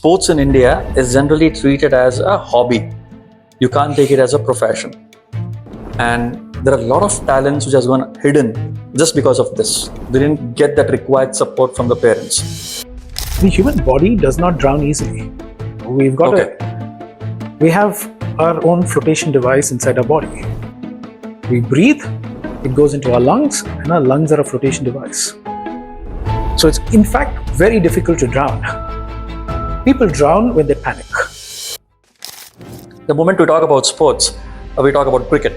sports in India is generally treated as a hobby. You can't take it as a profession. And there are a lot of talents which has gone hidden just because of this. They didn't get that required support from the parents. The human body does not drown easily. We have our own flotation device inside our body. We breathe, it goes into our lungs, and our lungs are a flotation device. So it's in fact very difficult to drown. People drown when they panic. The moment we talk about sports, we talk about cricket.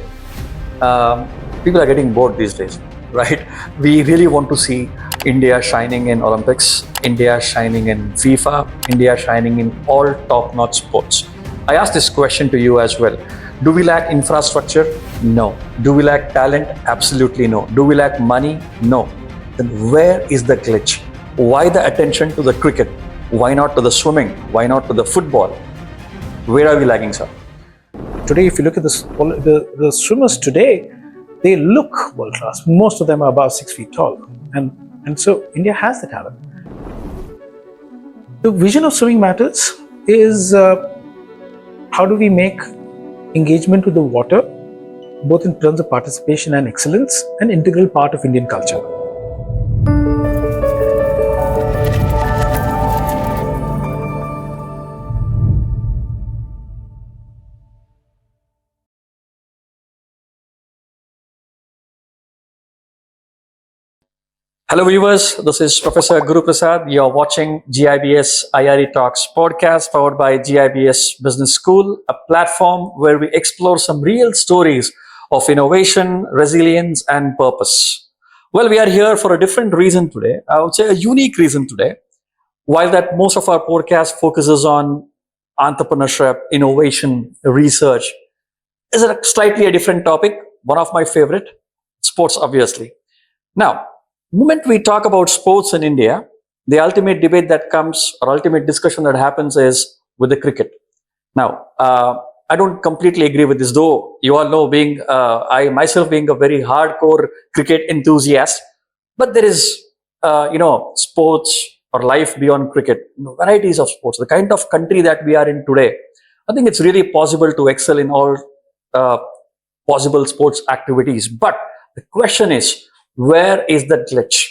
People are getting bored these days, right? We really want to see India shining in Olympics, India shining in FIFA, India shining in all top-notch sports. I asked this question to you as well. Do we lack infrastructure? No. Do we lack talent? Absolutely no. Do we lack money? No. Then where is the glitch? Why the attention to the cricket? Why not to the swimming? Why not to the football? Where are we lagging, sir? Today, if you look at the swimmers today, they look world class. Most of them are about 6 feet tall. And so India has the talent. The vision of swimming matters is how do we make engagement with the water, both in terms of participation and excellence, an integral part of Indian culture. Hello viewers, this is Professor Guru Prasad. You're watching GIBS IRE Talks podcast powered by GIBS Business School, a platform where we explore some real stories of innovation, resilience, and purpose. Well, we are here for a different reason today. I would say a unique reason today. While that most of our podcast focuses on entrepreneurship, innovation, research, is a slightly a different topic. One of my favorite, sports, obviously. Now, the moment we talk about sports in India, the ultimate debate that comes or ultimate discussion that happens is with the cricket. Now, I don't completely agree with this, though you all know I myself being a very hardcore cricket enthusiast, but there is, sports or life beyond cricket, varieties of sports, the kind of country that we are in today. I think it's really possible to excel in all possible sports activities. But the question is, where is the glitch?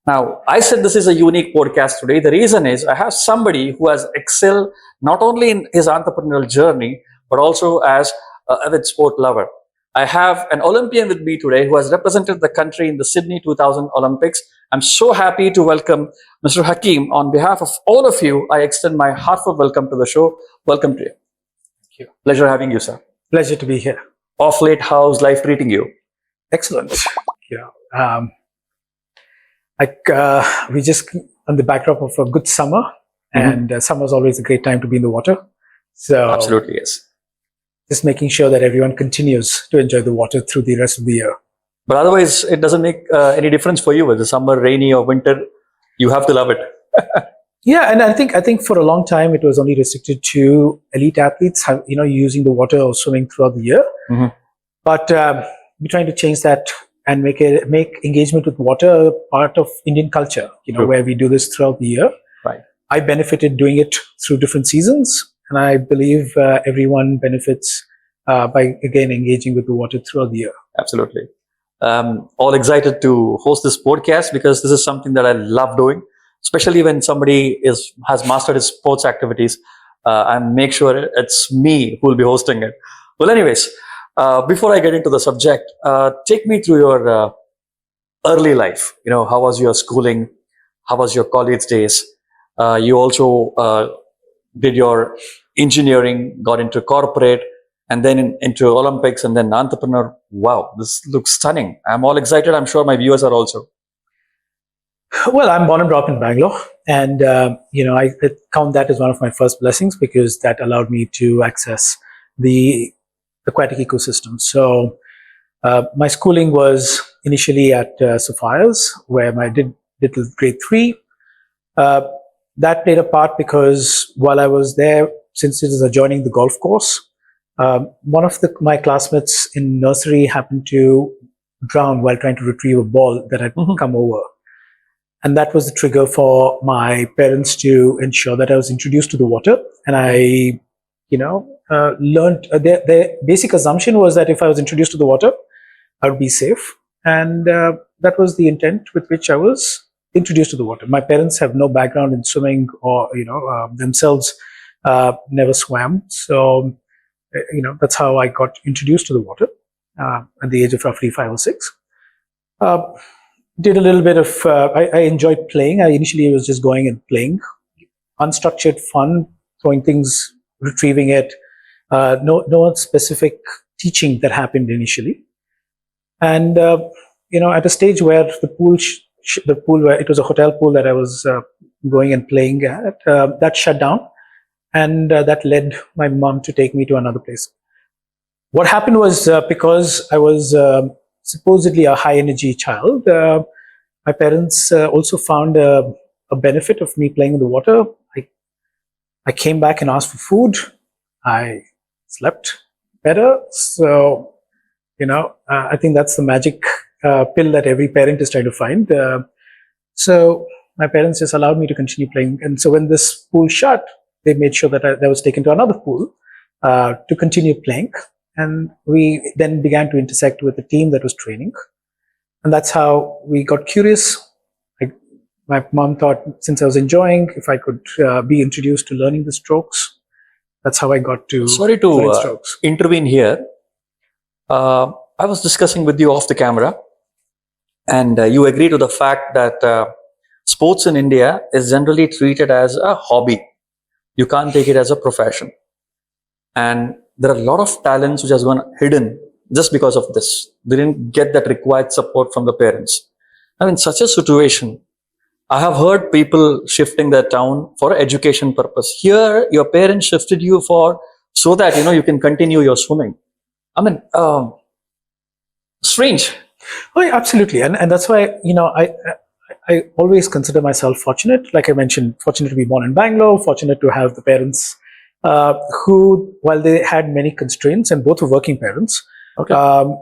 Now, I said this is a unique podcast today. The reason is I have somebody who has excelled not only in his entrepreneurial journey, but also as an avid sport lover. I have an Olympian with me today who has represented the country in the Sydney 2000 Olympics. I'm so happy to welcome Mr. Hakim. On behalf of all of you, I extend my heartfelt welcome to the show. Welcome to you. Thank you. Pleasure having you, sir. Pleasure to be here. Off late, how's life treating you? Excellent. Yeah. We just on the backdrop of a good summer, and summer is always a great time to be in the water. So absolutely, yes. Just making sure that everyone continues to enjoy the water through the rest of the year. But otherwise, it doesn't make any difference for you whether summer, rainy, or winter. You have to love it. Yeah, and I think for a long time it was only restricted to elite athletes, using the water or swimming throughout the year. But we're trying to change that and make engagement with water a part of Indian culture, where we do this throughout the year. Right. I benefited doing it through different seasons, and I believe everyone benefits by, again, engaging with the water throughout the year. Absolutely. All excited to host this podcast because this is something that I love doing, especially when somebody has mastered his sports activities and make sure it's me who will be hosting it. Well, anyways, before I get into the subject, take me through your early life. How was your schooling? How was your college days? You also did your engineering, got into corporate, and then into Olympics, and then entrepreneur. Wow, this looks stunning. I'm all excited. I'm sure my viewers are also. Well, I'm born and brought up in Bangalore, and I count that as one of my first blessings because that allowed me to access the aquatic ecosystem. So my schooling was initially at Sophia's, where I did till grade 3. That played a part because while I was there, since it is adjoining the golf course, one of my classmates in nursery happened to drown while trying to retrieve a ball that had come over. And that was the trigger for my parents to ensure that I was introduced to the water. And I, learned, their basic assumption was that if I was introduced to the water, I would be safe. And that was the intent with which I was introduced to the water. My parents have no background in swimming or, themselves never swam. So, that's how I got introduced to the water at the age of roughly 5 or 6. Did a little bit of, I enjoyed playing. I initially was just going and playing. Unstructured fun, throwing things, retrieving it. No specific teaching that happened initially. And, at a stage where the pool where it was a hotel pool that I was going and playing at, that shut down. And that led my mom to take me to another place. What happened was because I was supposedly a high energy child, my parents also found a benefit of me playing in the water. I came back and asked for food. I slept better. So, I think that's the magic pill that every parent is trying to find. So my parents just allowed me to continue playing. And so when this pool shut, they made sure that I was taken to another pool to continue playing. And we then began to intersect with the team that was training. And that's how we got curious. My mom thought, since I was enjoying, if I could be introduced to learning the strokes, that's how I got to Sorry learn to strokes. intervene here. I was discussing with you off the camera, and you agree to the fact that sports in India is generally treated as a hobby. You can't take it as a profession. And there are a lot of talents which has gone hidden just because of this. They didn't get that required support from the parents. Now, in such a situation, I have heard people shifting their town for education purpose. Here, your parents shifted you so that you can continue your swimming. I mean, strange. Oh, yeah, absolutely. And that's why, I always consider myself fortunate. Like I mentioned, fortunate to be born in Bangalore, fortunate to have the parents who, while they had many constraints, and both were working parents, Okay.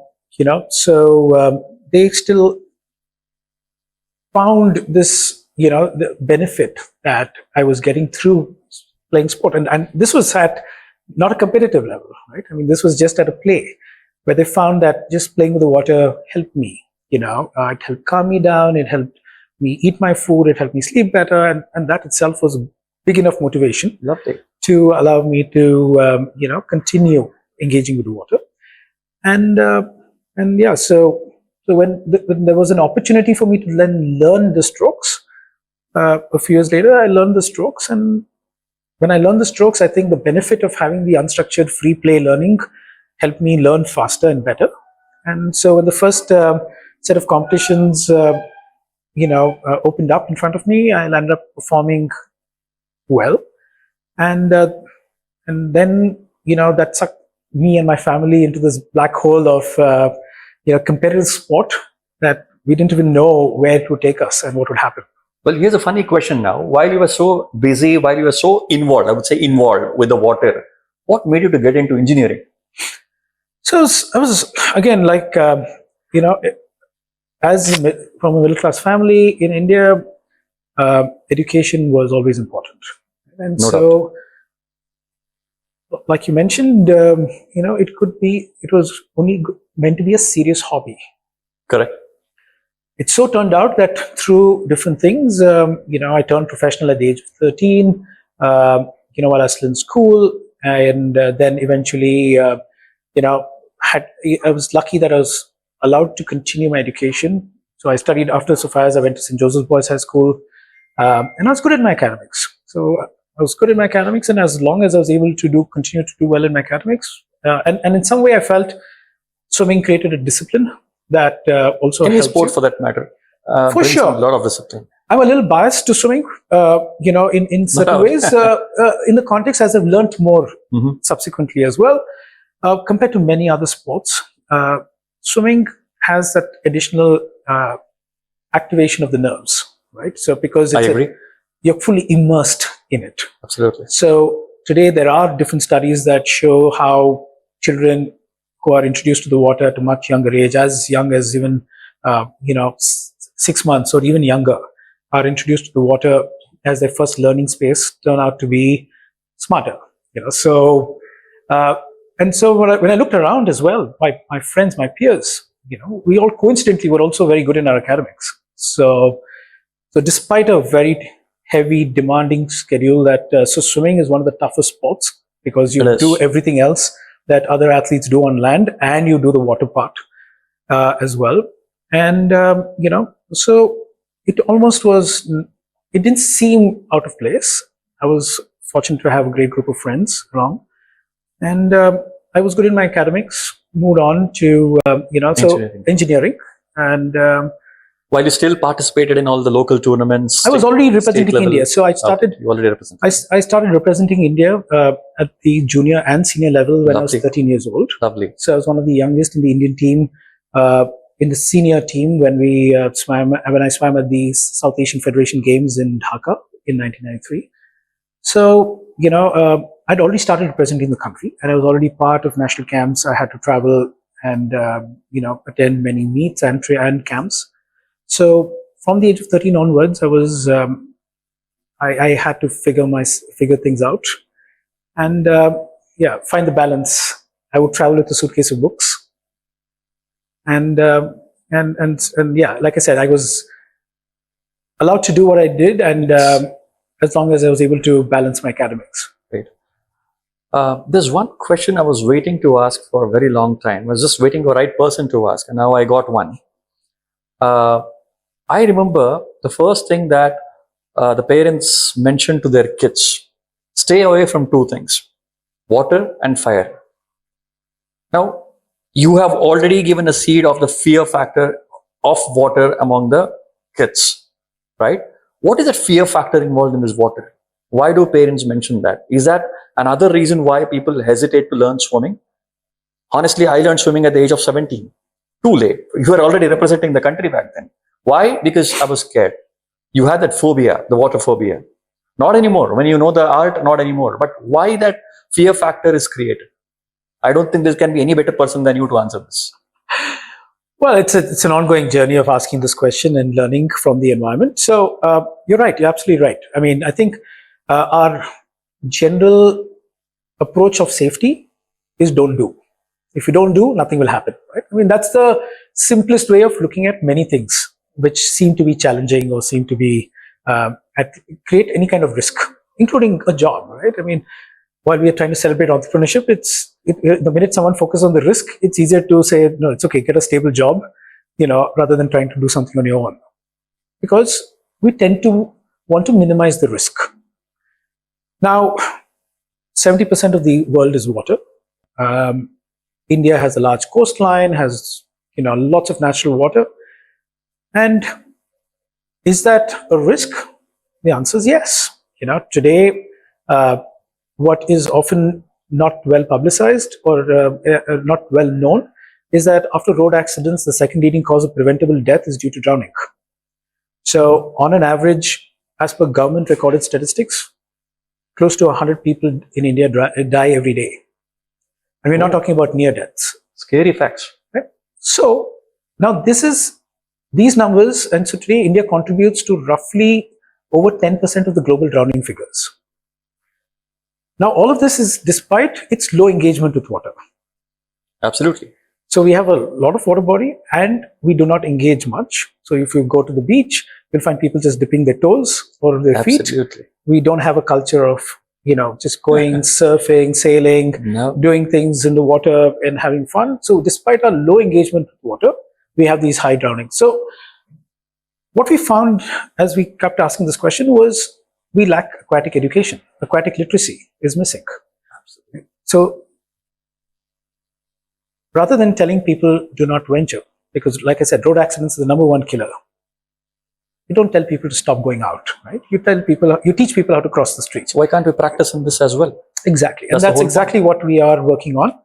They still found this, the benefit that I was getting through playing sport. And this was at not a competitive level, right? I mean, this was just at a play where they found that just playing with the water helped me, it helped calm me down. It helped me eat my food. It helped me sleep better. And that itself was a big enough motivation Lovely. to allow me to, continue engaging with the water. And yeah, so when there was an opportunity for me to then learn the strokes, a few years later, I learned the strokes. And when I learned the strokes, I think the benefit of having the unstructured free play learning helped me learn faster and better. And so when the first set of competitions, opened up in front of me, I ended up performing well. And then, that sucked me and my family into this black hole of, competitive sport that we didn't even know where it would take us and what would happen. Well, here's a funny question now. While you were so busy, while you were so involved, I would say involved with the water, what made you to get into engineering? So I was, again, from a middle class family in India, education was always important. And No so, like you mentioned, it was only meant to be a serious hobby. Correct. It so turned out that through different things, I turned professional at the age of 13, while I was still in school. And then eventually, I was lucky that I was allowed to continue my education. So I studied after Sophia's. I went to St. Joseph's Boys High School, and I was good at my academics. So I was good in my academics, and as long as I was able to continue to do well in my academics, and in some way I felt swimming created a discipline that also Any helps sport you. for that matter. For brings sure. a lot of discipline. I'm a little biased to swimming, in certain doubt. ways, in the context as I've learned more Mhm. subsequently as well, compared to many other sports. Swimming has that additional activation of the nerves, right? So because I agree. you're fully immersed in it. Absolutely. So today there are different studies that show how children who are introduced to the water at a much younger age, as young as even 6 months or even younger, are introduced to the water as their first learning space turn out to be smarter. So and so when I looked around as well, my friends, my peers, we all coincidentally were also very good in our academics. So despite a very heavy, demanding schedule, so swimming is one of the toughest sports because you do everything else that other athletes do on land, and you do the water part as well. And so it almost was. It didn't seem out of place. I was fortunate to have a great group of friends along, and I was good in my academics. Moved on to engineering, and while you still participated in all the local tournaments, I was already representing India. So I started. Okay, you already represented. I started representing India at the junior and senior level when I was 13 years old. Lovely. So I was one of the youngest in the Indian team. In the senior team when I swam at the South Asian Federation Games in Dhaka in 1993. So, I'd already started representing the country, and I was already part of national camps. I had to travel and, attend many meets and camps. So from the age of 13 onwards, I was, I had to figure things out and, find the balance. I would travel with a suitcase of books. And like I said, I was allowed to do what I did, and as long as I was able to balance my academics. Great. There's one question I was waiting to ask for a very long time. I was just waiting for the right person to ask, and now I got one. I remember the first thing that the parents mentioned to their kids: stay away from two things, water and fire. Now, you have already given a seed of the fear factor of water among the kids, right? What is the fear factor involved in this water? Why do parents mention that? Is that another reason why people hesitate to learn swimming? Honestly, I learned swimming at the age of 17. Too late. You were already representing the country back then. Why? Because I was scared. You had that phobia, the water phobia. Not anymore. When you know the art, not anymore. But why that fear factor is created? I don't think there can be any better person than you to answer this. Well, it's an ongoing journey of asking this question and learning from the environment. So you're right. You're absolutely right. I mean, I think our general approach of safety is don't do. If you don't do, nothing will happen. Right? I mean, that's the simplest way of looking at many things which seem to be challenging or seem to be create any kind of risk, including a job. Right? I mean, while we are trying to celebrate entrepreneurship, the minute someone focuses on the risk, it's easier to say, no, it's okay, get a stable job, rather than trying to do something on your own. Because we tend to want to minimize the risk. Now, 70% of the world is water. India has a large coastline, has lots of natural water. And is that a risk? The answer is yes. Today, what is often not well publicized or not well known is that after road accidents, the second leading cause of preventable death is due to drowning. So on an average, as per government recorded statistics, close to 100 people in India die every day. And we're not talking about near deaths. Scary facts. Right? So now these numbers, and so today India contributes to roughly over 10% of the global drowning figures. Now, all of this is despite its low engagement with water. Absolutely. So we have a lot of water body and we do not engage much. So if you go to the beach, you'll find people just dipping their toes or their feet. We don't have a culture of, just going, surfing, sailing, doing things in the water and having fun. So despite our low engagement with water, we have these high drownings. So what we found as we kept asking this question was we lack aquatic education. Aquatic literacy is missing. Absolutely. So rather than telling people do not venture, because like I said, road accidents is the #1 killer. You don't tell people to stop going out, right? You teach people how to cross the streets. So why can't we practice in this as well? Exactly. And that's exactly what we are working on.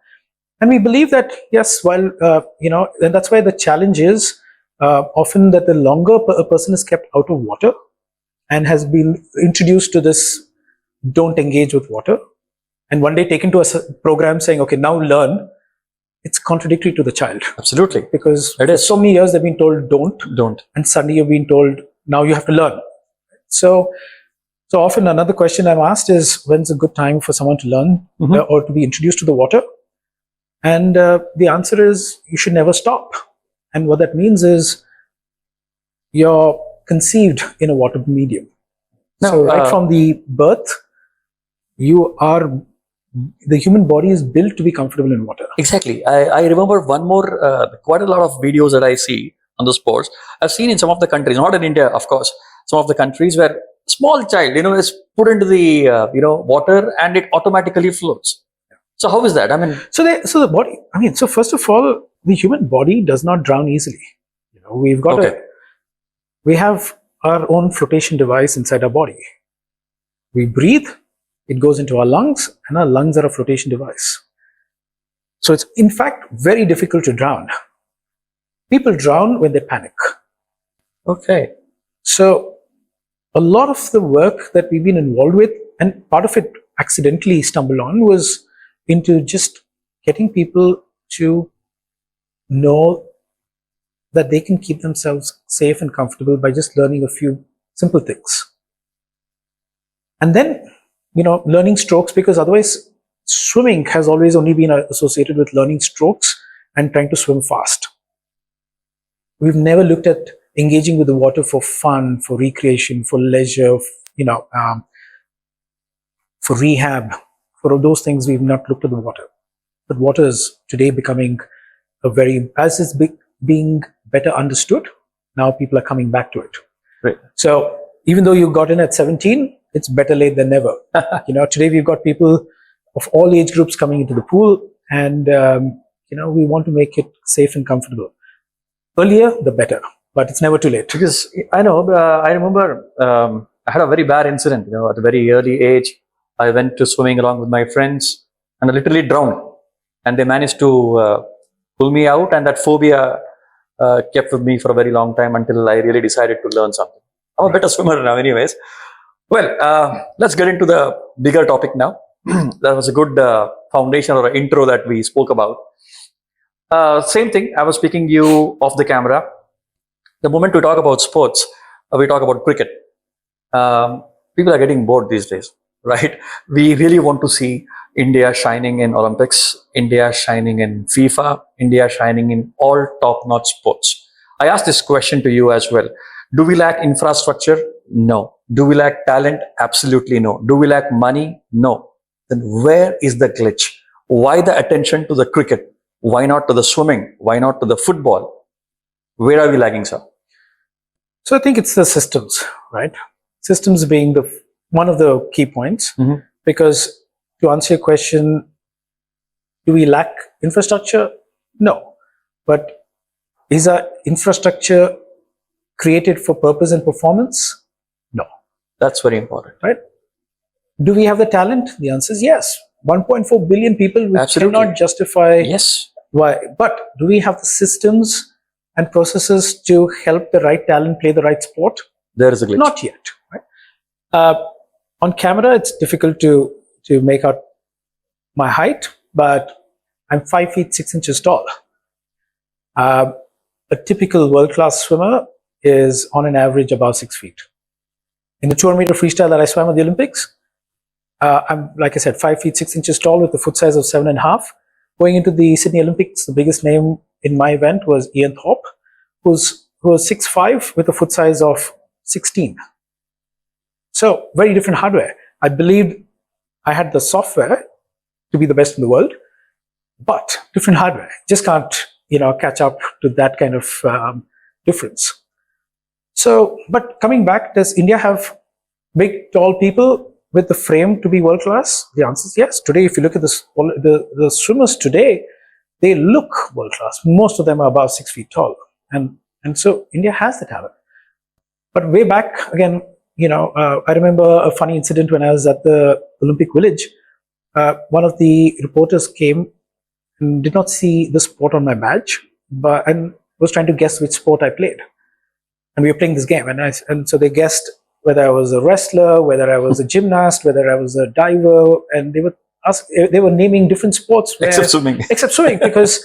And we believe that, yes, while, and that's why the challenge is often that the longer a person is kept out of water and has been introduced to this don't engage with water, and one day taken to a program saying, okay, now learn, it's contradictory to the child. Absolutely. Because for so many years they've been told don't. And suddenly you're being told, now you have to learn. So often another question I'm asked is, when's a good time for someone to learn or to be introduced to the water? And the answer is, you should never stop. And what that means is, you're conceived in a water medium. So right from the birth, the human body is built to be comfortable in water. Exactly. I remember one more, quite a lot of videos that I see on the sports. I've seen in some of the countries, not in India, of course, some of the countries where small child, is put into the, water and it automatically floats. So how is that? I mean, so the body, so first of all, the human body does not drown easily. We've got we have our own flotation device inside our body. We breathe, it goes into our lungs, and our lungs are a flotation device. So it's in fact very difficult to drown. People drown when they panic. Okay. So a lot of the work that we've been involved with, and part of it accidentally stumbled on, was into just getting people to know that they can keep themselves safe and comfortable by just learning a few simple things. And then, learning strokes, because otherwise swimming has always only been associated with learning strokes and trying to swim fast. We've never looked at engaging with the water for fun, for recreation, for leisure, for rehab. For all those things, we've not looked at the water. But water is today becoming as it's being better understood, now people are coming back to it. Right. So even though you got in at 17, it's better late than never. Today we've got people of all age groups coming into the pool, and we want to make it safe and comfortable. Earlier, the better, but it's never too late. Because I remember I had a very bad incident. At a very early age, I went to swimming along with my friends and I literally drowned. And they managed to pull me out, and that phobia kept with me for a very long time until I really decided to learn something. I'm a better swimmer now anyways. Well, let's get into the bigger topic now. That was a good foundation or intro that we spoke about. Same thing, I was speaking to you off the camera. The moment we talk about sports, we talk about cricket. People are getting bored these days, right? We really want to see India shining in Olympics, India shining in FIFA, India shining in all top-notch sports. I asked this question to you as well. Do we lack infrastructure? No. Do we lack talent? Absolutely no. Do we lack money? No. Then where is the glitch? Why the attention to the cricket? Why not to the swimming? Why not to the football? Where are we lagging, sir? So I think it's the systems, right? Systems being one of the key points, because to answer your question, do we lack infrastructure? No. But is our infrastructure created for purpose and performance? No. That's very important. Right? Do we have the talent? The answer is yes. 1.4 billion people, we cannot justify why. But do we have the systems and processes to help the right talent play the right sport? There is a glitch. Not yet. Right? On camera, it's difficult to make out my height, but I'm 5 feet 6 inches tall. A typical world-class swimmer is on an average about 6 feet. In the 200-meter freestyle that I swam at the Olympics, I'm, like I said, 5 feet 6 inches tall with a foot size of 7.5. Going into the Sydney Olympics, the biggest name in my event was Ian Thorpe, who was 6'5" with a foot size of 16. So very different hardware. I believed I had the software to be the best in the world, but different hardware. Just can't, catch up to that kind of difference. So, but coming back, does India have big, tall people with the frame to be world class? The answer is yes. Today, if you look at the swimmers today, they look world class. Most of them are about 6 feet tall, and so India has the talent. But way back again, I remember a funny incident when I was at the Olympic Village. One of the reporters came and did not see the sport on my badge, and was trying to guess which sport I played. And we were playing this game, and so they guessed whether I was a wrestler, whether I was a gymnast, whether I was a diver, and they were naming different sports. Except swimming. Except swimming, because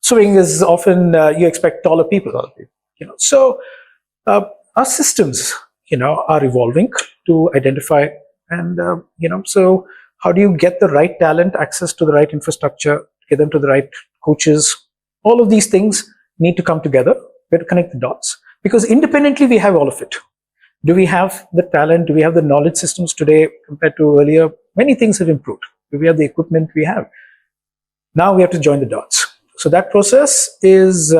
swimming is often you expect taller people. So our systems, are evolving to identify. And, so how do you get the right talent, access to the right infrastructure, get them to the right coaches? All of these things need to come together. We have to connect the dots, because independently we have all of it. Do we have the talent? Do we have the knowledge systems today compared to earlier? Many things have improved. Do we have the equipment? We have. Now we have to join the dots. So that process is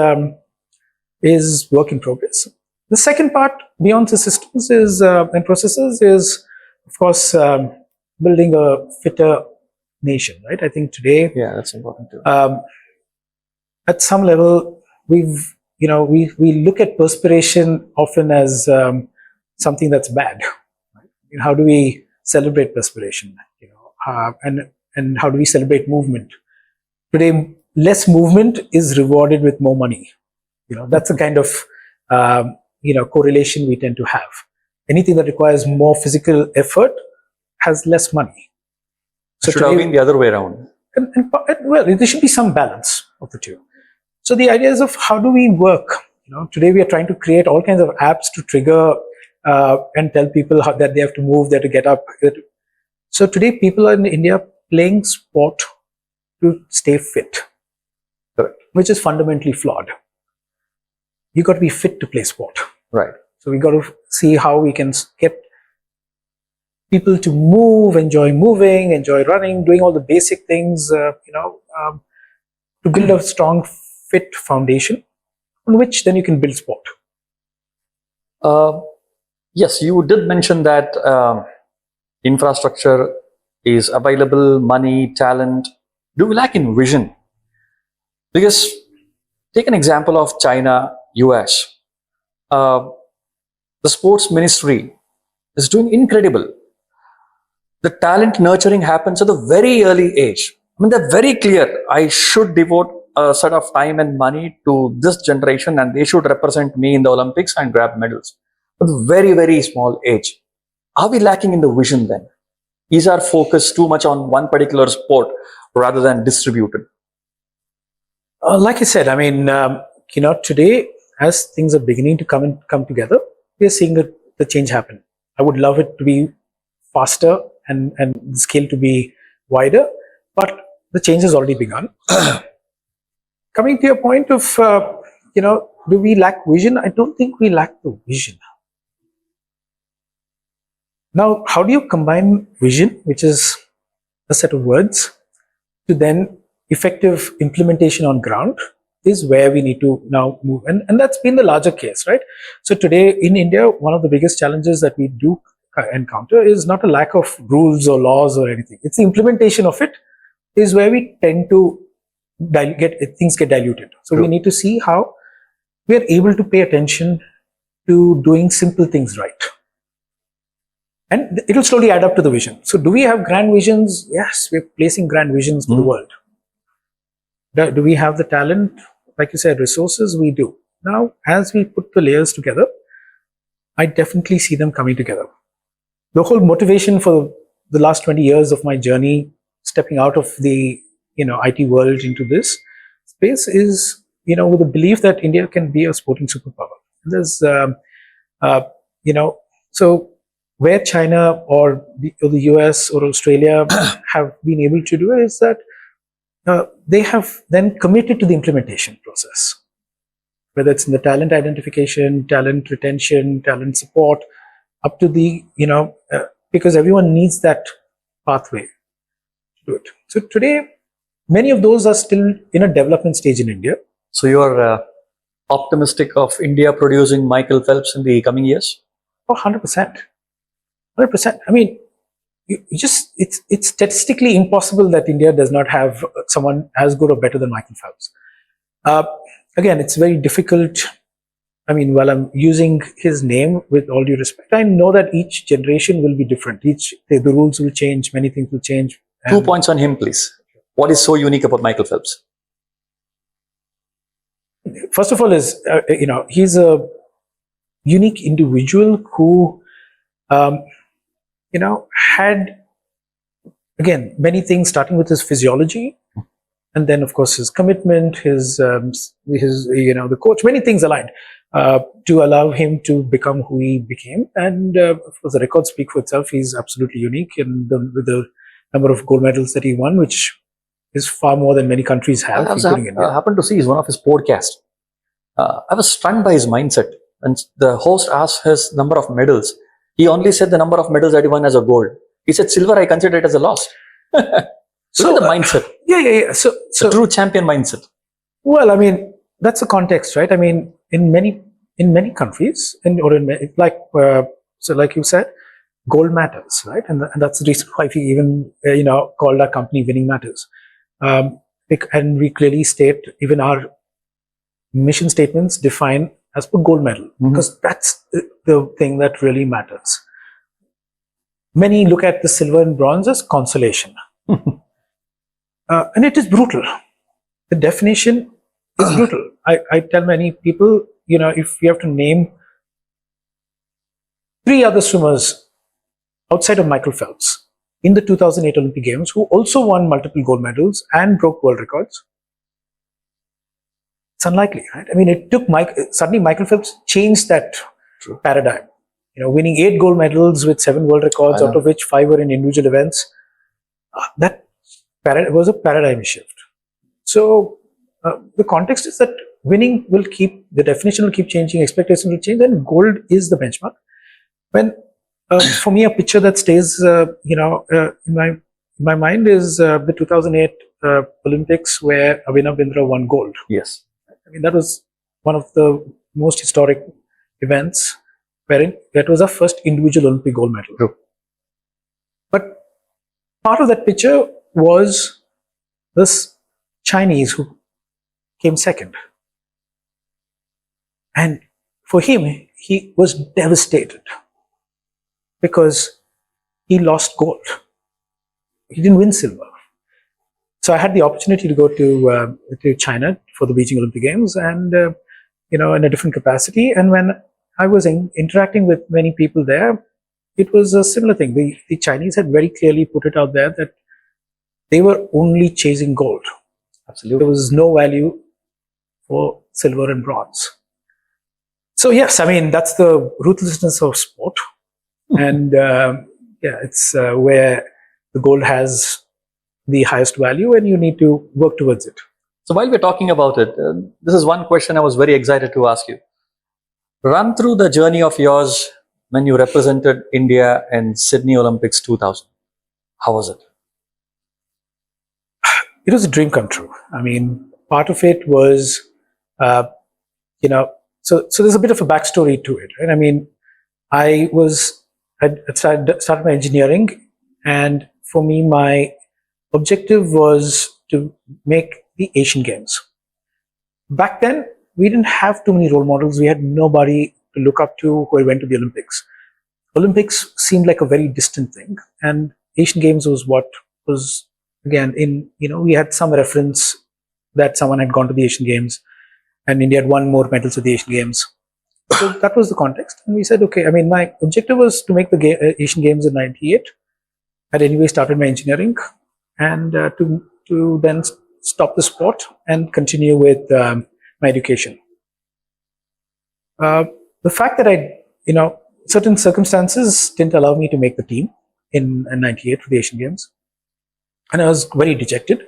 work in progress. The second part beyond the systems and processes is, of course, building a fitter nation, right? I think today, Yeah, that's important too. at some level, we look at perspiration often as something that's bad. Right? How do we celebrate perspiration? And how do we celebrate movement? Today, less movement is rewarded with more money. That's the kind of correlation we tend to have. Anything that requires more physical effort has less money. So it should have been the other way around. Well, there should be some balance of the two. So the idea is of how do we work? Today we are trying to create all kinds of apps to trigger and tell people that they have to move, they have to get up. So today people are in India playing sport to stay fit, Correct. which is fundamentally flawed. You got to be fit to play sport. Right. So we got to see how we can get people to move, enjoy moving, enjoy running, doing all the basic things, to build a strong, fit foundation on which then you can build sport. Yes, you did mention that infrastructure is available, money, talent. Do we lack in vision? Because take an example of China, US. The sports ministry is doing incredible. The talent nurturing happens at a very early age. I mean, they're very clear. I should devote a set of time and money to this generation, and they should represent me in the Olympics and grab medals. At a very, very small age. Are we lacking in the vision then? Is our focus too much on one particular sport rather than distributed? Like I said, I mean, today, as things are beginning to come together, we are seeing the change happen. I would love it to be faster and the scale to be wider, but the change has already begun. Coming to your point of, do we lack vision? I don't think we lack the vision. Now, how do you combine vision, which is a set of words, to then effective implementation on ground is where we need to now move. And that's been the larger case, right? So today in India, one of the biggest challenges that we do encounter is not a lack of rules or laws or anything. It's the implementation of it is where we tend to things get diluted. So we need to see how we are able to pay attention to doing simple things right. And it will slowly add up to the vision. So do we have grand visions? Yes, we're placing grand visions to the world. Do we have the talent? Like you said, resources, we do. Now, as we put the layers together, I definitely see them coming together. The whole motivation for the last 20 years of my journey, stepping out of the IT world into this space is, with the belief that India can be a sporting superpower. There's, so where China or the US or Australia have been able to do is that they have then committed to the implementation process, whether it's in the talent identification, talent retention, talent support, up to the, because everyone needs that pathway to do it. So today, many of those are still in a development stage in India. So you are optimistic of India producing Michael Phelps in the coming years? Oh, 100%. 100%. I mean, it's statistically impossible that India does not have someone as good or better than Michael Phelps. Again, it's very difficult. I mean, while I'm using his name with all due respect, I know that each generation will be different. The rules will change, many things will change. 2 points on him, please. What is so unique about Michael Phelps? First of all, he's a unique individual who, had, again, many things starting with his physiology, and then of course his commitment, the coach, many things aligned. to allow him to become who he became. And of course, the records speak for itself. He's absolutely unique with the number of gold medals that he won, which is far more than many countries have, including India. I happened to see one of his podcasts. I was struck by his mindset. And the host asked his number of medals. He only said the number of medals that he won as a gold. He said silver, I consider it as a loss. So the mindset. Yeah. So the true champion mindset. Well, I mean, that's the context, right? I mean, in many countries, like you said, gold matters, right? And that's the reason why we even called our company Winning Matters. And we clearly state, even our mission statements define as per gold medal, because that's the thing that really matters. Many look at the silver and bronze as consolation. And it is brutal. The definition is brutal. I tell many people, if you have to name 3 other swimmers outside of Michael Phelps in the 2008 Olympic Games who also won multiple gold medals and broke world records, it's unlikely, right? I mean, it took suddenly Michael Phelps changed that paradigm. Winning 8 gold medals with 7 world records, out of which 5 were in individual events. That was a paradigm shift. So the context is that winning the definition will keep changing, expectations will change, and gold is the benchmark. When for me, a picture that stays, in my mind is the 2008 Olympics where Abhinav Bindra won gold. Yes. I mean, that was one of the most historic events wherein that was our first individual Olympic gold medal. True. But part of that picture was this Chinese who came second. And for him, he was devastated because he lost gold. He didn't win silver. So I had the opportunity to go to China for the Beijing Olympic Games, and in a different capacity. And when I was interacting with many people there, it was a similar thing. The Chinese had very clearly put it out there that they were only chasing gold. Absolutely. There was no value for silver and bronze. So yes, I mean, that's the ruthlessness of sport. And it's where the gold has the highest value and you need to work towards it. So while we're talking about it, this is one question I was very excited to ask you. Run through the journey of yours when you represented India in Sydney Olympics 2000. How was it? It was a dream come true. I mean, part of it was, so there's a bit of a backstory to it, right? I mean, I started my engineering, and for me, my objective was to make the Asian Games. Back then, we didn't have too many role models. We had nobody to look up to who went to the Olympics. Olympics seemed like a very distant thing, and Asian Games was what was, again, we had some reference that someone had gone to the Asian Games and India had won more medals at the Asian Games. So that was the context. And we said, okay, I mean, my objective was to make the Asian Games in '98. I'd anyway started my engineering, and to then stop the sport and continue with my education. The fact that certain circumstances didn't allow me to make the team in '98 for the Asian Games, and I was very dejected.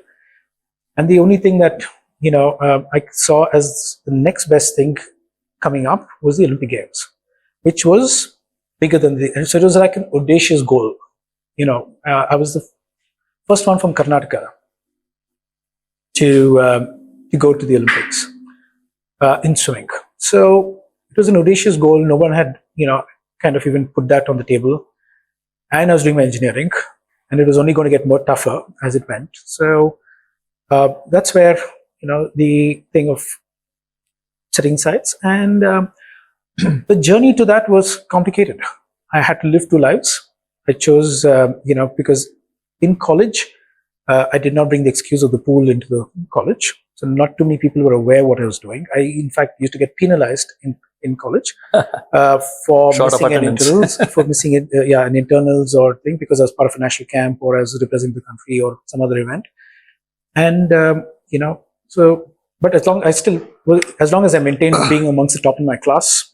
And the only thing that I saw as the next best thing coming up was the Olympic Games, which was bigger than so it was like an audacious goal. I was the first one from Karnataka to go to the Olympics in swimming. So it was an audacious goal. No one had kind of even put that on the table. And I was doing my engineering, and it was only going to get more tougher as it went. So that's where the thing of setting sights, and the journey to that was complicated. I had to live 2 lives. I chose, because in college, I did not bring the excuse of the pool into the college. So not too many people were aware what I was doing. I, in fact, used to get penalized in college for missing an internals or thing, because I was part of a national camp or I was representing the country or some other event. And, so but as long as I maintained being amongst the top in my class,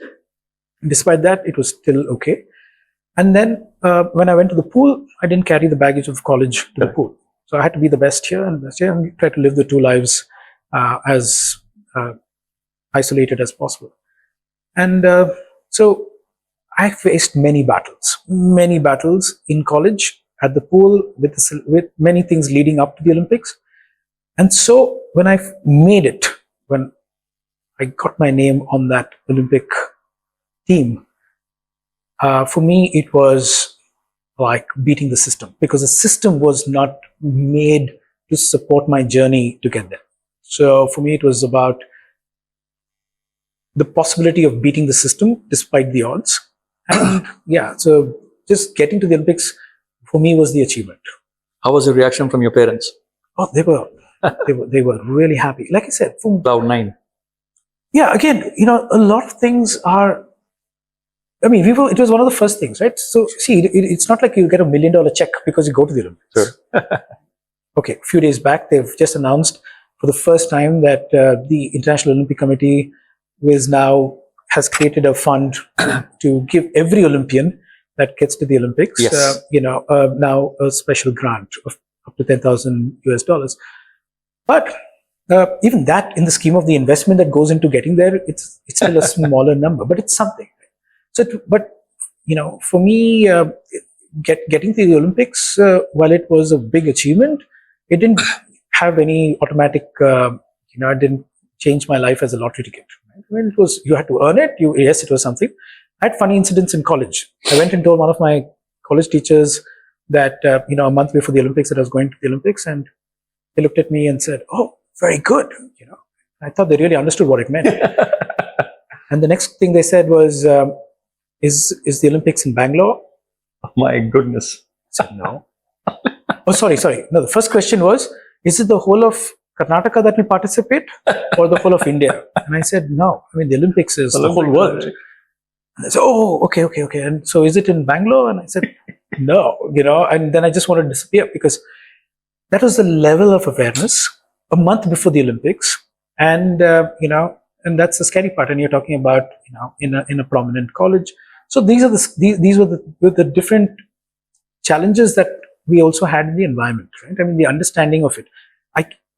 despite that, it was still okay. And then when I went to the pool, I didn't carry the baggage of college to the pool. So I had to be the best here and best here, and try to live the two lives as isolated as possible. And so I faced many battles in college, at the pool, with many things leading up to the Olympics. And so when I made it, when I got my name on that Olympic team, for me, it was like beating the system, because the system was not made to support my journey to get there. So for me, it was about the possibility of beating the system despite the odds. And yeah, so just getting to the Olympics for me was the achievement. How was the reaction from your parents? Oh, they were really happy. Like I said, Cloud 9. Yeah, again, a lot of things are, it was one of the first things, right? So see, it's not like you get $1 million check because you go to the Olympics. Sure. Okay, a few days back, they've just announced for the first time that the International Olympic Committee has created a fund to give every Olympian that gets to the Olympics, yes. Now a special grant of up to $10,000. But even that, in the scheme of the investment that goes into getting there, it's still a smaller number, but it's something. So, for me, getting to the Olympics, while it was a big achievement, it didn't have any automatic, it didn't change my life as a lottery ticket. Right? It was, you had to earn it. Yes, it was something. I had funny incidents in college. I went and told one of my college teachers that, a month before the Olympics, that I was going to the Olympics, and they looked at me and said, "Oh, very good." I thought they really understood what it meant. And the next thing they said was, is the Olympics in Bangalore? Oh my goodness. I said, no. Oh, sorry. No, the first question was, is it the whole of Karnataka that will participate, or the whole of India? And I said, no. The Olympics is the whole world. And they said, oh, okay. And so is it in Bangalore? And I said, no, and then I just wanted to disappear, because that was the level of awareness a month before the Olympics. And, and that's the scary part. And you're talking about, in a prominent college. So these were the different challenges that we also had in the environment, right? The understanding of it.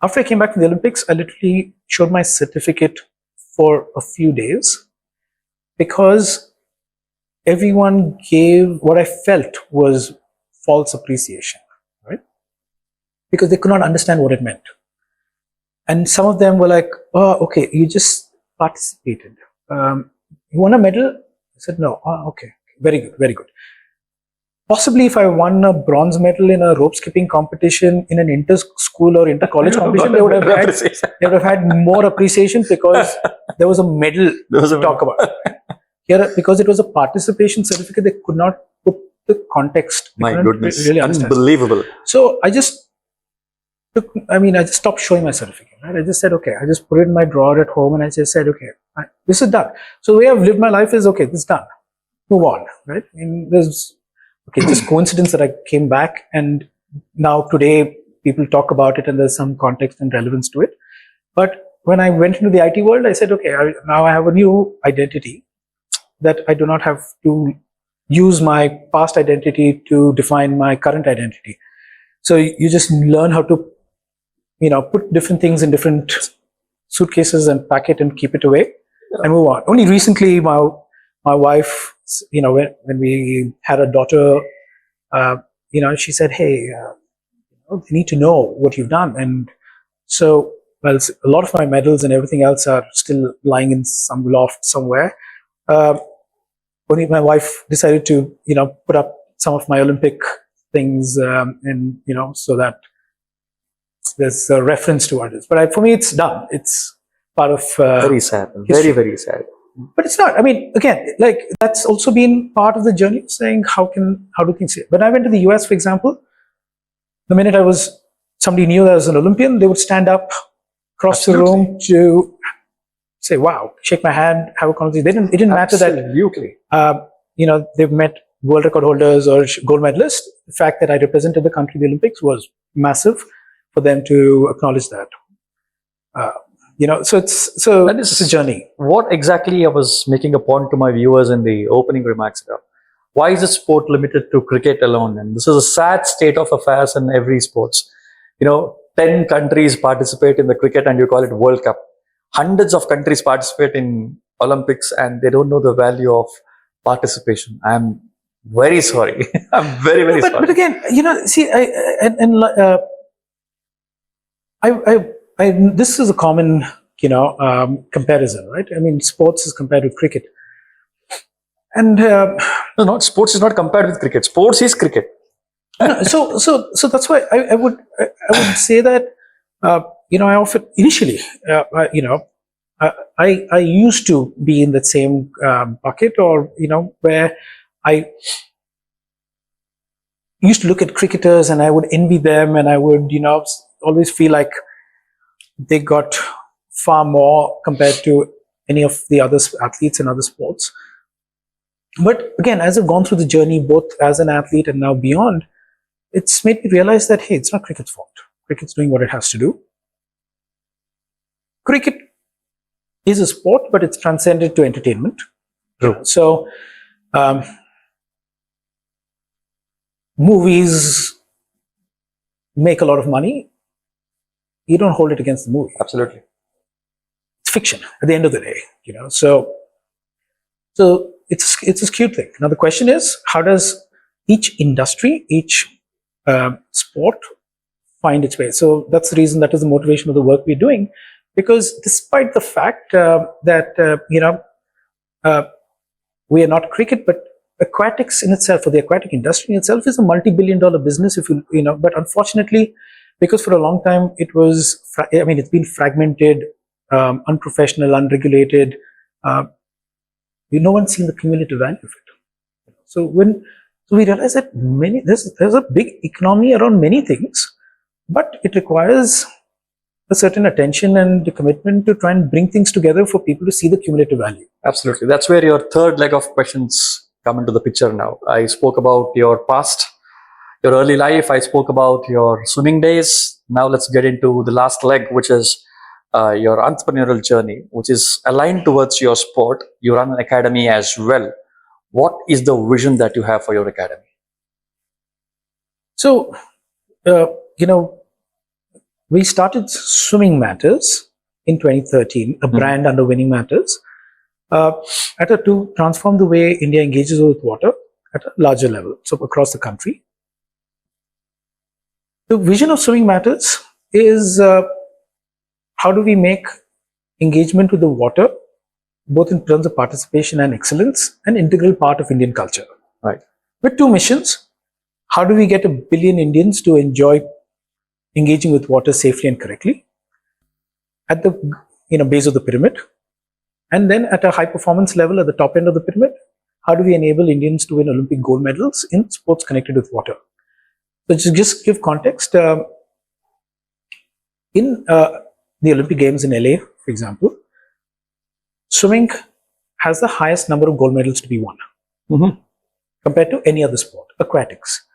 After I came back from the Olympics, I literally showed my certificate for a few days, because everyone gave what I felt was false appreciation, right? Because they could not understand what it meant. And some of them were like, oh, okay, you just participated. You won a medal? I said, no. Oh, okay, very good. Possibly if I won a bronze medal in a rope skipping competition in an inter-school or inter-college competition, they would have had more appreciation, because there was a medal to talk about. Here, because it was a participation certificate, they could not put the context. My goodness, really understand. Unbelievable. So I just stopped showing my certificate. Right? I just said, okay, I just put it in my drawer at home, and I just said, okay, this is done. So the way I've lived my life is, okay, this is done. Move on, right? There's just coincidence that I came back, and now today people talk about it, and there's some context and relevance to it. But when I went into the IT world, I said, okay, now I have a new identity, that I do not have to use my past identity to define my current identity. So you just learn how to, put different things in different suitcases and pack it and keep it away and move on. Only recently, my wife, when we had a daughter, she said, hey, they need to know what you've done. And so, well, a lot of my medals and everything else are still lying in some loft somewhere. Only my wife decided to, put up some of my Olympic things, and, so that there's a reference to what it is. But for me, it's done. It's part of very sad. History. Very sad. But it's not. Again, like that's also been part of the journey, saying how do things sit. When I went to the US, for example, the minute somebody knew that I was an Olympian, they would stand up across the room to say, wow, shake my hand, have a conversation. It didn't matter that, they've met world record holders or gold medalists. The fact that I represented the country in the Olympics was massive for them to acknowledge that. So That is- it's a journey. What exactly I was making a point to my viewers in the opening remarks about. Why is the sport limited to cricket alone? And this is a sad state of affairs in every sports. 10 countries participate in the cricket and you call it World Cup. Hundreds of countries participate in Olympics and they don't know the value of participation. I'm very sorry. I'm very, very sorry. But again, see, this is a common, comparison, right? I mean, sports is compared with cricket, and No, sports is not compared with cricket. Sports is cricket. so that's why I would say that I often initially I used to be in that same bucket, or where I used to look at cricketers and I would envy them, and I would always feel like they got far more compared to any of the other athletes in other sports. But again, as I've gone through the journey, both as an athlete and now beyond, it's made me realize that, hey, it's not cricket's fault. Cricket's doing what it has to do. Cricket is a sport, but it's transcended to entertainment. True. So, movies make a lot of money. You don't hold it against the movie. Absolutely. It's fiction at the end of the day, So it's a skewed thing. Now the question is, how does each industry, each sport find its way? So that's the reason, that is the motivation of the work we're doing, because despite the fact that we are not cricket, but aquatics in itself, or the aquatic industry in itself, is a multi-billion-dollar business. But unfortunately, because for a long time it's been fragmented, unprofessional, unregulated. No one's seen the cumulative value of it. So we realize that there's a big economy around many things, but it requires a certain attention and a commitment to try and bring things together for people to see the cumulative value. Absolutely. That's where your third leg of questions come into the picture now. I spoke about your past, your early life. I spoke about your swimming days. Now let's get into the last leg, which is your entrepreneurial journey, which is aligned towards your sport. You run an academy as well. What is the vision that you have for your academy? So, we started Swimming Matters in 2013, a brand under Winning Matters, to transform the way India engages with water at a larger level, so across the country. The vision of Swimming Matters is how do we make engagement with the water, both in terms of participation and excellence, an integral part of Indian culture. Right. With two missions. How do we get 1 billion Indians to enjoy engaging with water safely and correctly at the base of the pyramid? And then at a high performance level at the top end of the pyramid, how do we enable Indians to win Olympic gold medals in sports connected with water? So to just give context, in the Olympic Games in LA, for example, swimming has the highest number of gold medals to be won compared to any other sport, aquatics.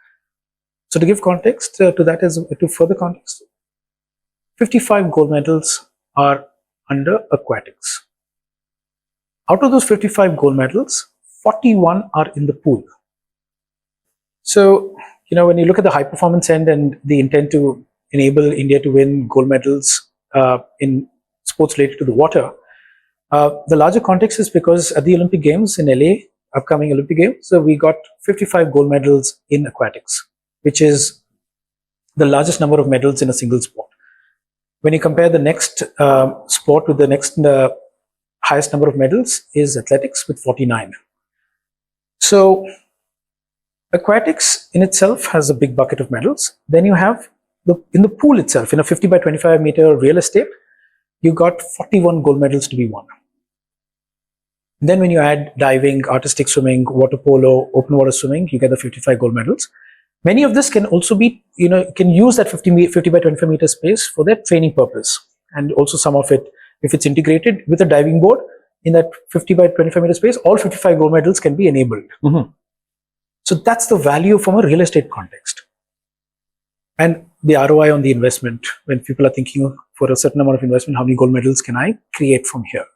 So to give context to that, to further context, 55 gold medals are under aquatics. Out of those 55 gold medals, 41 are in the pool. So, when you look at the high performance end and the intent to enable India to win gold medals in sports related to the water, the larger context is because at the Olympic Games in LA, upcoming Olympic Games, so we got 55 gold medals in aquatics, which is the largest number of medals in a single sport. When you compare the next sport with the next highest number of medals is athletics with 49. So aquatics in itself has a big bucket of medals. Then you have in the pool itself, in a 50 by 25 meter real estate, you got 41 gold medals to be won. Then when you add diving, artistic swimming, water polo, open water swimming, you get the 55 gold medals. Many of this can also be, can use that 50 by 25 meter space for their training purpose. And also some of it, if it's integrated with a diving board in that 50 by 25 meter space, all 55 gold medals can be enabled. So that's the value from a real estate context. And the ROI on the investment, when people are thinking for a certain amount of investment, how many gold medals can I create from here?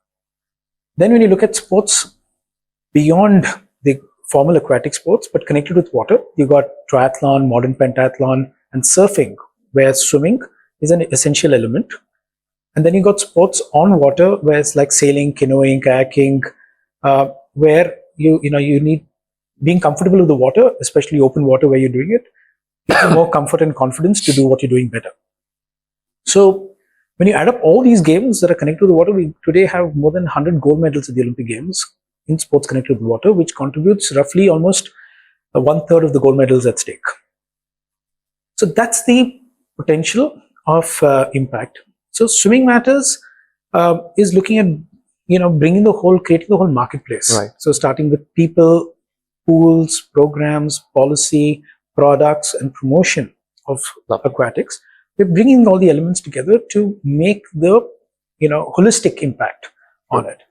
Then when you look at sports beyond the formal aquatic sports, but connected with water, you got triathlon, modern pentathlon, and surfing, where swimming is an essential element. And then you got sports on water, where it's like sailing, canoeing, kayaking, where you need being comfortable with the water, especially open water where you're doing it, gives you more comfort and confidence to do what you're doing better. So when you add up all these games that are connected to the water, we today have more than 100 gold medals at the Olympic Games in sports connected with water, which contributes roughly almost 1/3 of the gold medals at stake. So that's the potential of impact. So Swimming Matters is looking at creating the whole marketplace. Right. So starting with people, pools, programs, policy, products, and promotion of aquatics. We're bringing all the elements together to make the holistic impact on it.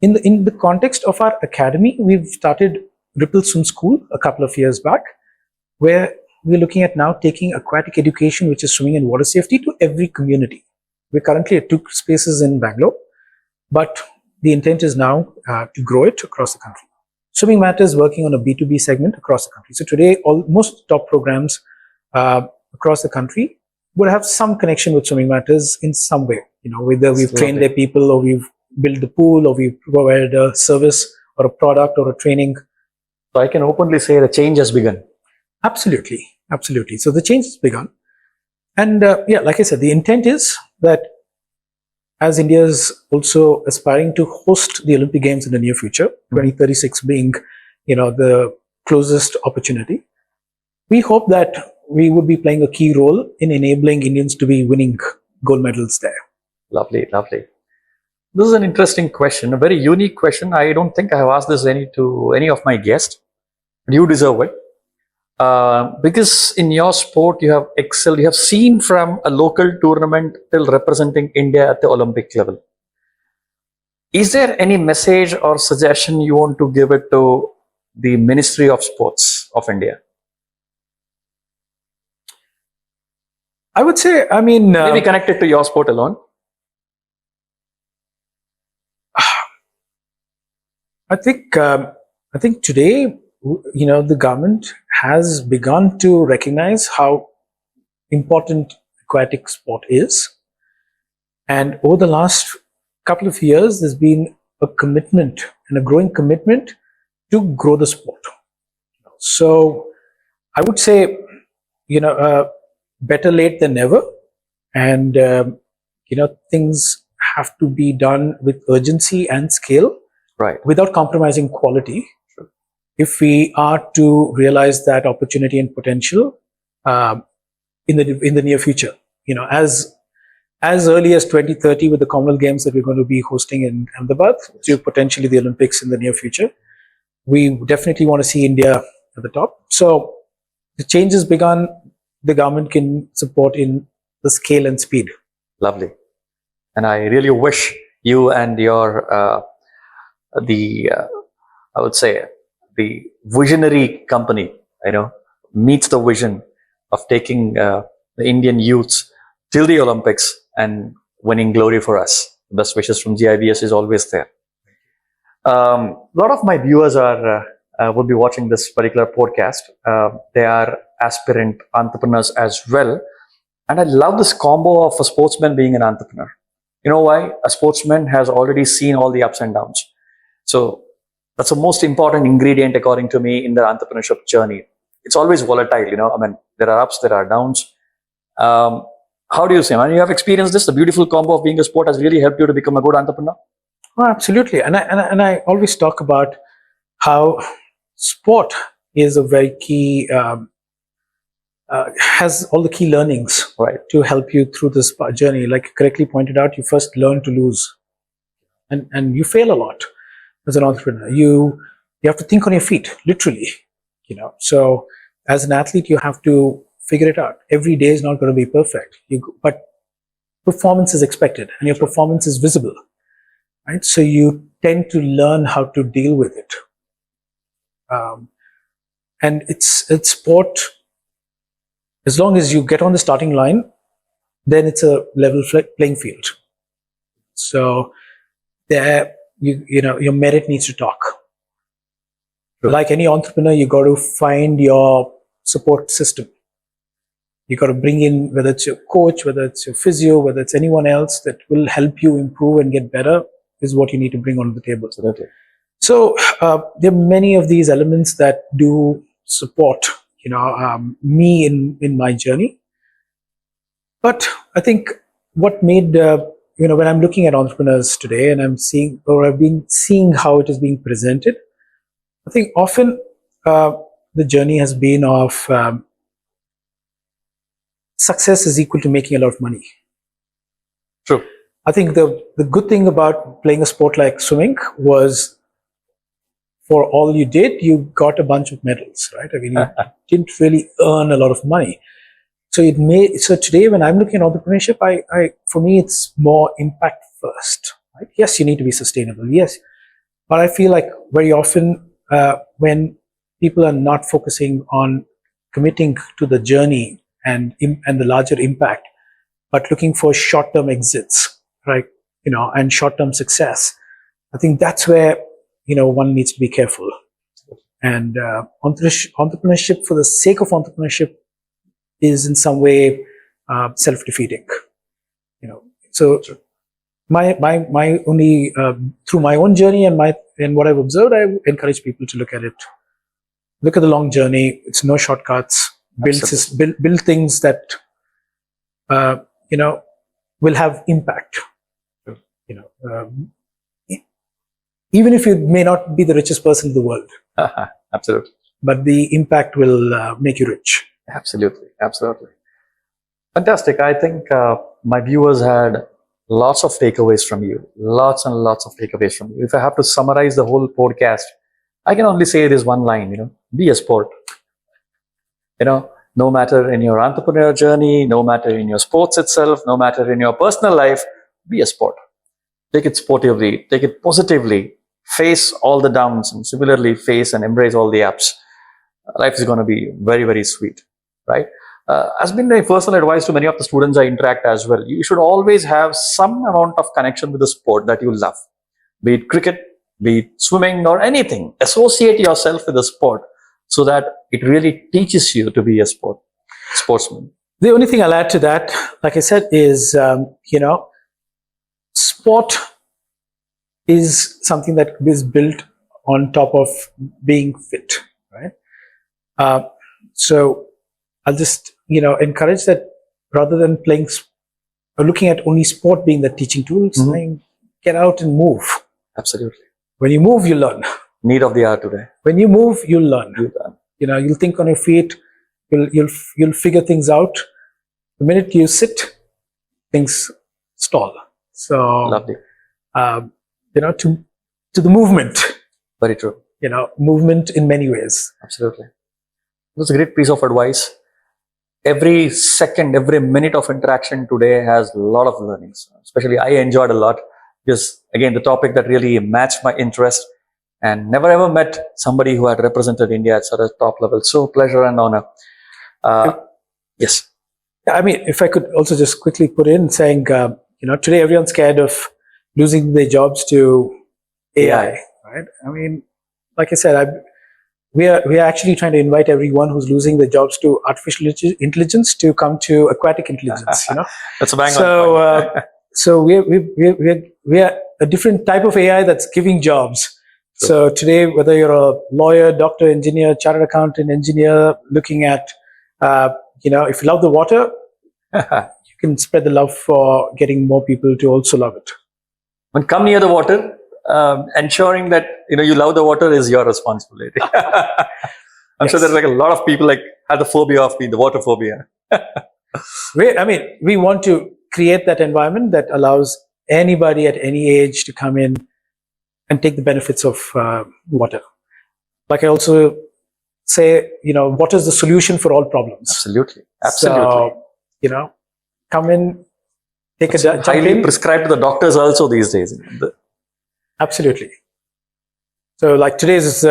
In the context of our academy, we've started Ripple Swim School a couple of years back, where we're looking at now taking aquatic education, which is swimming and water safety, to every community. We're currently at 2 spaces in Bangalore, but the intent is now to grow it across the country. Swimming Matters working on a B2B segment across the country. So today, most top programs across the country would have some connection with Swimming Matters in some way. Whether we've trained their people, or we've built the pool, or we've provided a service or a product or a training. So I can openly say the change has begun. Absolutely. So the change has begun. And like I said, the intent is that as India is also aspiring to host the Olympic Games in the near future, 2036 being, the closest opportunity, we hope that we would be playing a key role in enabling Indians to be winning gold medals there. Lovely. This is an interesting question, a very unique question. I don't think I have asked this to any of my guests. You deserve it. Because in your sport, you have excelled, you have seen from a local tournament till representing India at the Olympic level. Is there any message or suggestion you want to give it to the Ministry of Sports of India? I would say, maybe connected to your sport alone. I think today, the government has begun to recognize how important aquatic sport is. And over the last couple of years, there's been a commitment and a growing commitment to grow the sport. So I would say, better late than never. And, things have to be done with urgency and scale, right, without compromising quality. If we are to realize that opportunity and potential in the near future, as early as 2030 with the Commonwealth Games that we're going to be hosting in Ahmedabad, to potentially the Olympics in the near future, we definitely want to see India at the top. So the change has begun. The government can support in the scale and speed. Lovely. And I really wish you and your I would say the visionary company, meets the vision of taking the Indian youths till the Olympics and winning glory for us. Best wishes from GIBS is always there. A lot of my viewers would be watching this particular podcast. They are aspirant entrepreneurs as well. And I love this combo of a sportsman being an entrepreneur. You know why? A sportsman has already seen all the ups and downs. So that's the most important ingredient, according to me, in the entrepreneurship journey. It's always volatile, there are ups, there are downs. How do you say? You have experienced this. The beautiful combo of being a sport has really helped you to become a good entrepreneur. Oh, absolutely. And I always talk about how sport is a very key, has all the key learnings, right, to help you through this journey. Like you correctly pointed out, you first learn to lose, and you fail a lot as an entrepreneur. You have to think on your feet, literally. So as an athlete, you have to figure it out. Every day is not going to be perfect, but performance is expected, and your performance is visible, right? So you tend to learn how to deal with it. And it's sport. As long as you get on the starting line, then it's a level playing field. So there, your merit needs to talk. True. Like any entrepreneur, you got to find your support system. You got to bring in, whether it's your coach, whether it's your physio, whether it's anyone else that will help you improve and get better, is what you need to bring onto the table. Absolutely. So there are many of these elements that do support, me in my journey. But I think what made, when I'm looking at entrepreneurs today and I've been seeing how it is being presented, I think often the journey has been of success is equal to making a lot of money. True. I think the good thing about playing a sport like swimming was, for all you did, you got a bunch of medals, right? I mean, you didn't really earn a lot of money. So today when I'm looking at entrepreneurship, for me, it's more impact first, right? Yes, you need to be sustainable. Yes. But I feel like very often when people are not focusing on committing to the journey and the larger impact, but looking for short-term exits, right? And short-term success, I think that's where one needs to be careful. And entrepreneurship for the sake of entrepreneurship is in some way self-defeating. So my only through my own journey and what I've observed, I encourage people to look at it. Look at the long journey. It's no shortcuts. Build things that will have impact. Even if you may not be the richest person in the world. Absolutely. But the impact will make you rich. Absolutely. Absolutely. Fantastic. I think my viewers had lots of takeaways from you. Lots and lots of takeaways from you. If I have to summarize the whole podcast, I can only say this one line, be a sport. No matter in your entrepreneur journey, no matter in your sports itself, no matter in your personal life, be a sport. Take it sportively, take it positively, face all the downs, and similarly face and embrace all the ups. Life is going to be very, very sweet, right? Has been my personal advice to many of the students I interact as well. You should always have some amount of connection with the sport that you love, be it cricket, be it swimming or anything. Associate yourself with the sport so that it really teaches you to be a sportsman. The only thing I'll add to that, like I said, is, sport is something that is built on top of being fit, right? So I'll just, encourage that rather than playing or looking at only sport being the teaching tool, get out and move. Absolutely. When you move, you learn. Need of the hour today. When you move, you'll learn. You'll think on your feet. You'll figure things out. The minute you sit, things stall. So lovely. To the movement. Very true. Movement in many ways. Absolutely. It was a great piece of advice. Every second, every minute of interaction today has a lot of learnings. Especially I enjoyed a lot because, again, the topic that really matched my interest, and never ever met somebody who had represented India at such a top level. So pleasure and honor. Yes. I mean, if I could also just quickly put in saying, today everyone's scared of losing their jobs to AI, right? I mean, like I said, we are actually trying to invite everyone who's losing their jobs to artificial intelligence to come to aquatic intelligence. That's a bang on point. So we are a different type of AI that's giving jobs. Sure. So today, whether you're a lawyer, doctor, engineer, chartered accountant, engineer, looking at, if you love the water, you can spread the love for getting more people to also love it. When come near the water, ensuring that you love the water is your responsibility. I'm sure there's a lot of people have the phobia of the water phobia. We want to create that environment that allows anybody at any age to come in and take the benefits of water. Like I also say, water is the solution for all problems. Absolutely. So, come in, take a jump highly in. Prescribed to the doctors also these days. Absolutely. So like today is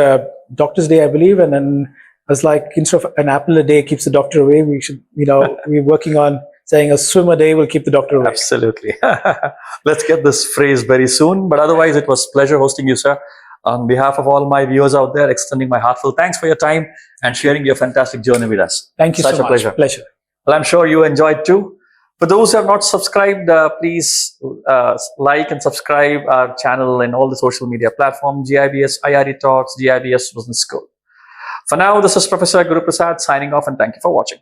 Doctor's Day, I believe, and then I was like, instead of an apple a day keeps the doctor away, we should, we're working on saying a swim a day will keep the doctor away. Absolutely. Let's get this phrase very soon. But otherwise, it was pleasure hosting you, sir. On behalf of all my viewers out there, extending my heartfelt thanks for your time and sharing your fantastic journey with us. Thank you Such so a much. pleasure. Well, I'm sure you enjoyed too. For those who have not subscribed, please like and subscribe our channel in all the social media platforms, GIBS IRE Talks, GIBS Business School. For now, this is Professor Guru Prasad signing off, and thank you for watching.